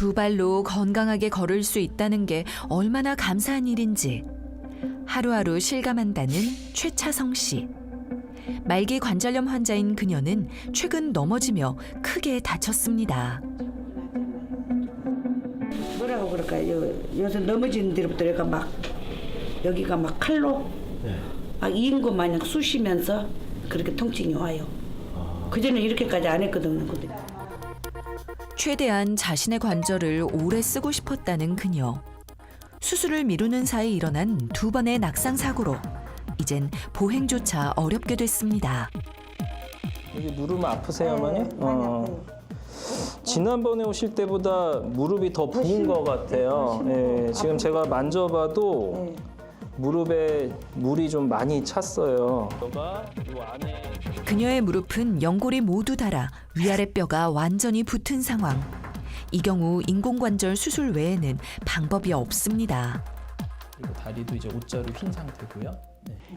두 발로 건강하게 걸을 수 있다는 게 얼마나 감사한 일인지 하루하루 실감한다는 최차성 씨. 말기 관절염 환자인 그녀는 최근 넘어지며 크게 다쳤습니다. 뭐라고 그럴까요? 요새 넘어지는 데로부터 내가 막 여기가 막 칼로 막 이은 것 마냥 쑤시면서 그렇게 통증이 와요. 그전에 이렇게까지 안 했거든요. 최대한 자신의 관절을 오래 쓰고 싶었다는 그녀. 수술을 미루는 사이 일어난 두 번의 낙상 사고로 이젠 보행조차 어렵게 됐습니다. 여기 무릎 아프세요, 어머니? 지난번에 오실 때보다 무릎이 더 부은 것 같아요. 예, 지금 제가 만져봐도 무릎에 물이 좀 많이 찼어요. 그녀의 무릎은 연골이 모두 닳아 위아래 뼈가 완전히 붙은 상황. 이 경우 인공관절 수술 외에는 방법이 없습니다. 그리고 다리도 이제 옷자루 휜 상태고요.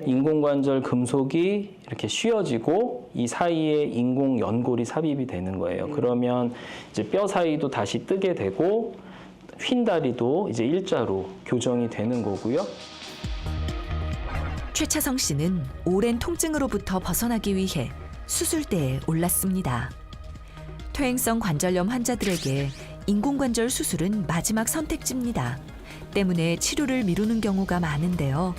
인공관절 금속이 이렇게 휘어지고 이 사이에 인공 연골이 삽입이 되는 거예요. 그러면 이제 뼈 사이도 다시 뜨게 되고 휜 다리도 이제 일자로 교정이 되는 거고요. 최차성 씨는 오랜 통증으로부터 벗어나기 위해 수술대에 올랐습니다. 퇴행성 관절염 환자들에게 인공관절 수술은 마지막 선택지입니다. 때문에 치료를 미루는 경우가 많은데요.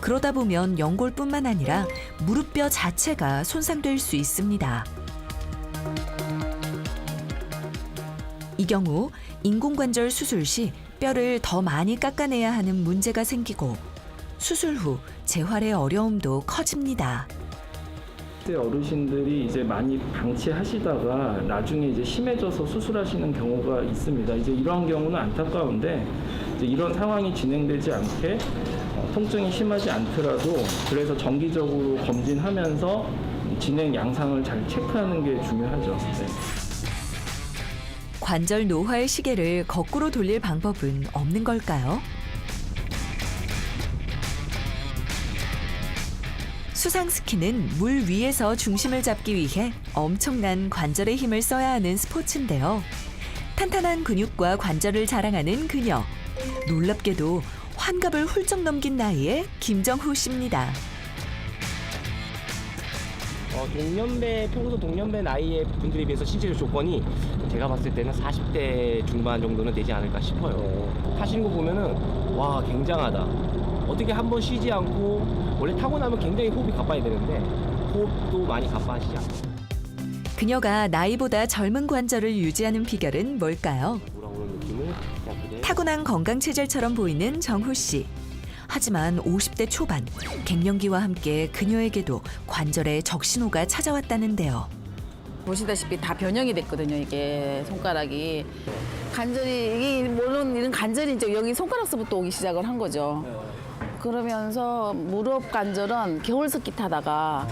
그러다 보면 연골뿐만 아니라 무릎뼈 자체가 손상될 수 있습니다. 이 경우 인공관절 수술 시 뼈를 더 많이 깎아내야 하는 문제가 생기고 수술 후 재활의 어려움도 커집니다. 그때 어르신들이 이제 많이 방치하시다가 나중에 이제 심해져서 수술하시는 경우가 있습니다. 이제 이러한 경우는 안타까운데 이제 이런 상황이 진행되지 않게 통증이 심하지 않더라도 그래서 정기적으로 검진하면서 진행 양상을 잘 체크하는 게 중요하죠. 네. 관절 노화의 시계를 거꾸로 돌릴 방법은 없는 걸까요? 수상 스키는 물 위에서 중심을 잡기 위해 엄청난 관절의 힘을 써야 하는 스포츠인데요. 탄탄한 근육과 관절을 자랑하는 그녀. 놀랍게도 환갑을 훌쩍 넘긴 나이에 김정후 씨입니다. 평소 동년배 나이의 분들에 비해서 신체적 조건이 제가 봤을 때는 40대 중반 정도는 되지 않을까 싶어요. 타시는 거 보면은 와 굉장하다. 어떻게 한번 쉬지 않고 원래 타고 나면 굉장히 호흡이 가빠야 되는데 호흡도 많이 가빠하시지 않아요. 그녀가 나이보다 젊은 관절을 유지하는 비결은 뭘까요? 돌아오는 느낌을 그냥 그대로 타고난 건강 체질처럼 보이는 정후 씨. 하지만 50대 초반 갱년기와 함께 그녀에게도 관절에 적신호가 찾아왔다는데요. 보시다시피 다 변형이 됐거든요. 이게 손가락이 관절이 이게 물론 이런 관절이 이제 여기 손가락서부터 오기 시작을 한 거죠. 그러면서 무릎 관절은 겨울 스키 타다가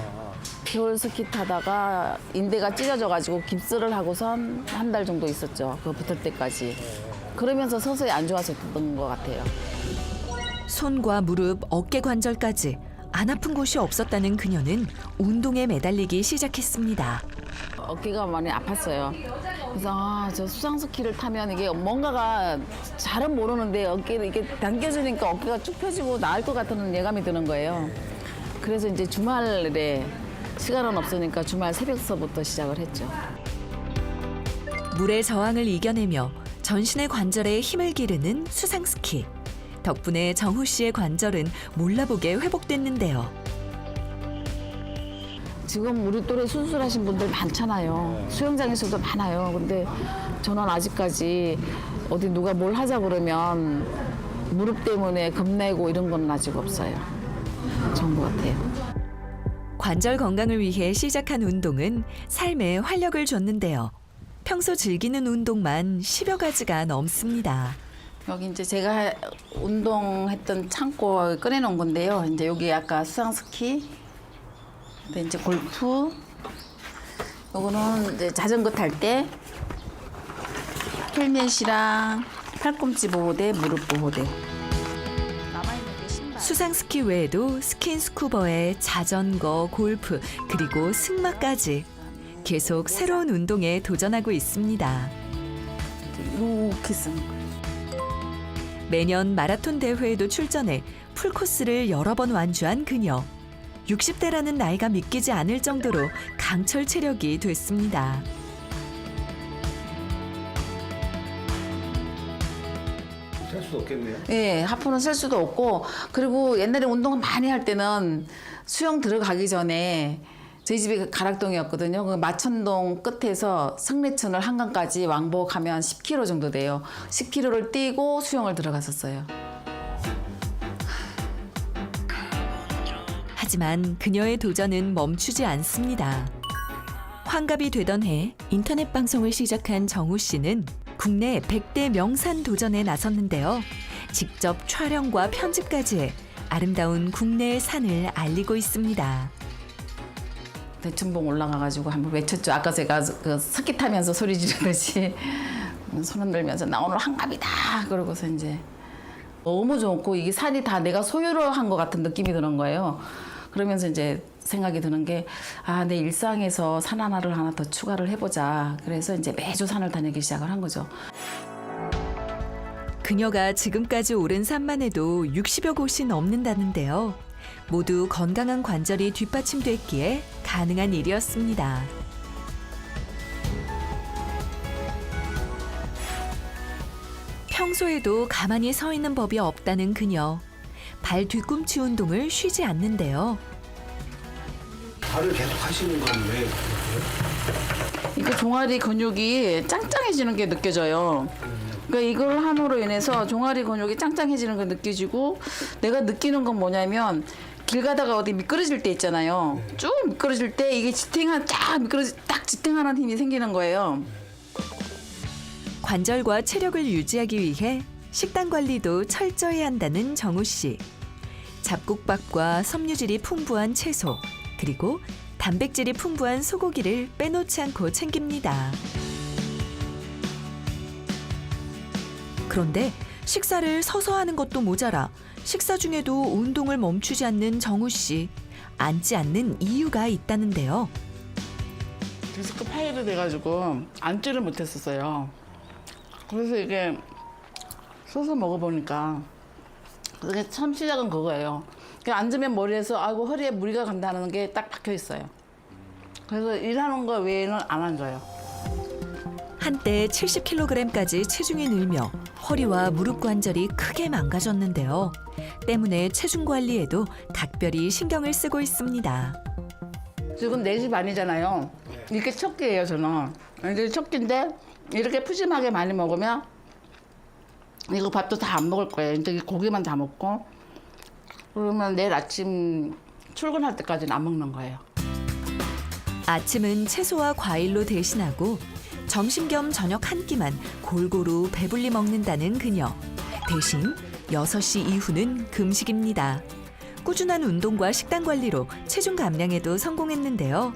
인대가 찢어져가지고 깁스를 하고선 한 달 정도 있었죠. 그거 붙을 때까지. 그러면서 서서히 안 좋아졌던 것 같아요. 손과 무릎, 어깨 관절까지 안 아픈 곳이 없었다는 그녀는 운동에 매달리기 시작했습니다. 어깨가 많이 아팠어요. 그래서 저 수상스키를 타면 이게 뭔가가 잘은 모르는데 어깨를 이렇게 당겨주니까 어깨가 쭉 펴지고 나을 것 같은 예감이 드는 거예요. 그래서 이제 주말에 시간은 없으니까 주말 새벽서부터 시작을 했죠. 물의 저항을 이겨내며 전신의 관절에 힘을 기르는 수상스키. 덕분에 정후 씨의 관절은 몰라보게 회복됐는데요. 지금 우리 또래 수술하신 분들 많잖아요. 수영장에서도 많아요. 근데 저는 아직까지 어디 누가 뭘 하자 그러면 무릎 때문에 겁내고 이런 건 아직 없어요. 좋은 것 같아요. 관절 건강을 위해 시작한 운동은 삶에 활력을 줬는데요. 평소 즐기는 운동만 10여 가지가 넘습니다. 여기 이제 제가 운동했던 창고 꺼내놓은 건데요. 이제 여기 아까 수상스키, 근데 이제 골프, 요거는 이제 자전거 탈 때 헬멧이랑 팔꿈치 보호대, 무릎 보호대. 수상스키 외에도 스킨스쿠버에 자전거, 골프, 그리고 승마까지 계속 새로운 운동에 도전하고 있습니다. 이렇게 쓰는 거예요. 매년 마라톤 대회에도 출전해 풀코스를 여러 번 완주한 그녀. 60대라는 나이가 믿기지 않을 정도로 강철 체력이 됐습니다. 셀 수도 없겠네요. 예, 하프는 셀 수도 없고, 그리고 옛날에 운동을 많이 할 때는 수영 들어가기 전에 저희 집이 가락동이었거든요. 그 마천동 끝에서 성내천을 한강까지 왕복하면 10km 정도 돼요. 10km를 뛰고 수영을 들어갔었어요. 하지만 그녀의 도전은 멈추지 않습니다. 환갑이 되던 해 인터넷 방송을 시작한 정우 씨는 국내 100대 명산 도전에 나섰는데요. 직접 촬영과 편집까지 해 아름다운 국내의 산을 알리고 있습니다. 대춘봉 올라가가지고 한번 외쳤죠. 아까 제가 그 스키 타면서 소리 지르듯이 손 흔들면서 나 오늘 한갑이다. 그러고서 이제 너무 좋고 이게 산이 다 내가 소유를 한 것 같은 느낌이 드는 거예요. 그러면서 이제 생각이 드는 게 내 일상에서 산 하나를 하나 더 추가를 해보자. 그래서 이제 매주 산을 다니기 시작을 한 거죠. 그녀가 지금까지 오른 산만 해도 60여 곳이 넘는다는데요. 모두 건강한 관절이 뒷받침됐기에 가능한 일이었습니다. 평소에도 가만히 서 있는 법이 없다는 그녀. 발 뒤꿈치 운동을 쉬지 않는데요. 발을 계속 하시는 건 왜 그래요? 이거 종아리 근육이 짱짱해지는 게 느껴져요. 그러니까 이걸 함으로 인해서 종아리 근육이 짱짱해지는 게 느껴지고 내가 느끼는 건 뭐냐면 길 가다가 어디 미끄러질 때 있잖아요. 쭉 미끄러질 때 이게 딱 지탱하는 힘이 생기는 거예요. 관절과 체력을 유지하기 위해 식단 관리도 철저히 한다는 정우 씨. 잡곡밥과 섬유질이 풍부한 채소, 그리고 단백질이 풍부한 소고기를 빼놓지 않고 챙깁니다. 그런데 식사를 서서 하는 것도 모자라 식사 중에도 운동을 멈추지 않는 정우 씨. 앉지 않는 이유가 있다는데요. 디스크 파일이 돼가지고 앉지를 못했었어요. 그래서 이게 서서 먹어보니까 그게 참 시작은 그거예요. 그냥 앉으면 머리에서 아이고 허리에 무리가 간다는 게 딱 박혀 있어요. 그래서 일하는 거 외에는 안 앉아요. 한때 70kg까지 체중이 늘며 허리와 무릎 관절이 크게 망가졌는데요. 때문에 체중 관리에도 각별히 신경을 쓰고 있습니다. 지금 4시 반이잖아요. 이렇게 첫 끼예요, 저는. 이제 첫 끼인데 이렇게 푸짐하게 많이 먹으면 이거 밥도 다 안 먹을 거예요. 이제 고기만 다 먹고 그러면 내일 아침 출근할 때까지는 안 먹는 거예요. 아침은 채소와 과일로 대신하고 점심 겸 저녁 한 끼만 골고루 배불리 먹는다는 그녀. 대신 6시 이후는 금식입니다. 꾸준한 운동과 식단 관리로 체중 감량에도 성공했는데요.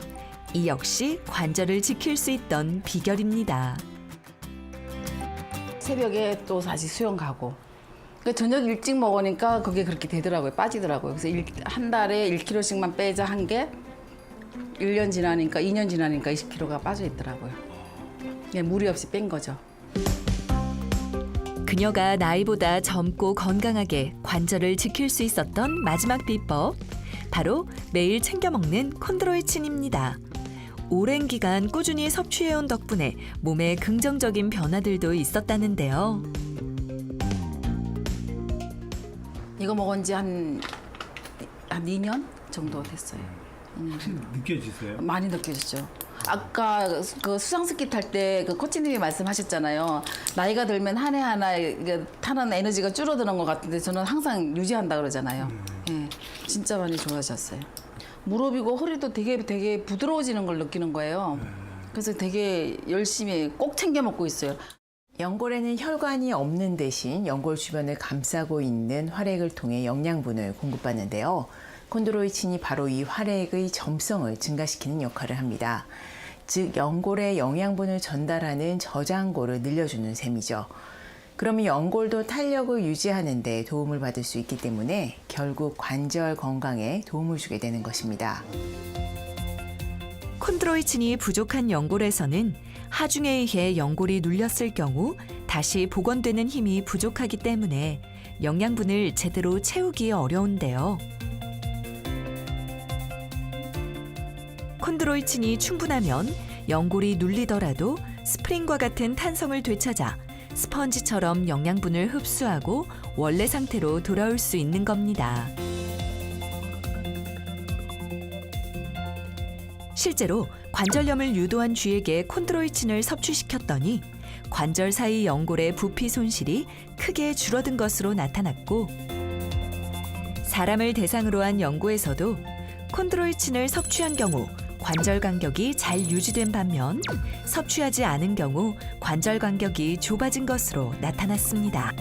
이 역시 관절을 지킬 수 있던 비결입니다. 새벽에 또 다시 수영 가고. 그러니까 저녁 일찍 먹으니까 그게 그렇게 되더라고요. 빠지더라고요. 그래서 한 달에 1kg씩만 빼자 한 게 1년 지나니까 2년 지나니까 20kg가 빠져 있더라고요. 그냥 무리 없이 뺀 거죠. 그녀가 나이보다 젊고 건강하게 관절을 지킬 수 있었던 마지막 비법. 바로 매일 챙겨 먹는 콘드로이친입니다. 오랜 기간 꾸준히 섭취해온 덕분에 몸에 긍정적인 변화들도 있었다는데요. 이거 먹은 지 한 2년 정도 됐어요. 느껴지세요? 많이 느껴지죠. 아까 그 수상스키 탈 때 그 코치님이 말씀하셨잖아요. 나이가 들면 한 해 하나 타는 에너지가 줄어드는 것 같은데 저는 항상 유지한다 그러잖아요. 예, 진짜 많이 좋아졌어요. 무릎이고 허리도 되게 부드러워지는 걸 느끼는 거예요. 그래서 되게 열심히 꼭 챙겨 먹고 있어요. 연골에는 혈관이 없는 대신 연골 주변을 감싸고 있는 활액을 통해 영양분을 공급받는데요. 콘드로이친이 바로 이 활액의 점성을 증가시키는 역할을 합니다. 즉 연골에 영양분을 전달하는 저장고를 늘려주는 셈이죠. 그러면 연골도 탄력을 유지하는 데 도움을 받을 수 있기 때문에 결국 관절 건강에 도움을 주게 되는 것입니다. 콘드로이친이 부족한 연골에서는 하중에 의해 연골이 눌렸을 경우 다시 복원되는 힘이 부족하기 때문에 영양분을 제대로 채우기 어려운데요. 콘드로이친이 충분하면 연골이 눌리더라도 스프링과 같은 탄성을 되찾아 스펀지처럼 영양분을 흡수하고 원래 상태로 돌아올 수 있는 겁니다. 실제로 관절염을 유도한 쥐에게 콘드로이친을 섭취시켰더니 관절 사이 연골의 부피 손실이 크게 줄어든 것으로 나타났고, 사람을 대상으로 한 연구에서도 콘드로이친을 섭취한 경우 관절 간격이 잘 유지된 반면 섭취하지 않은 경우 관절 간격이 좁아진 것으로 나타났습니다.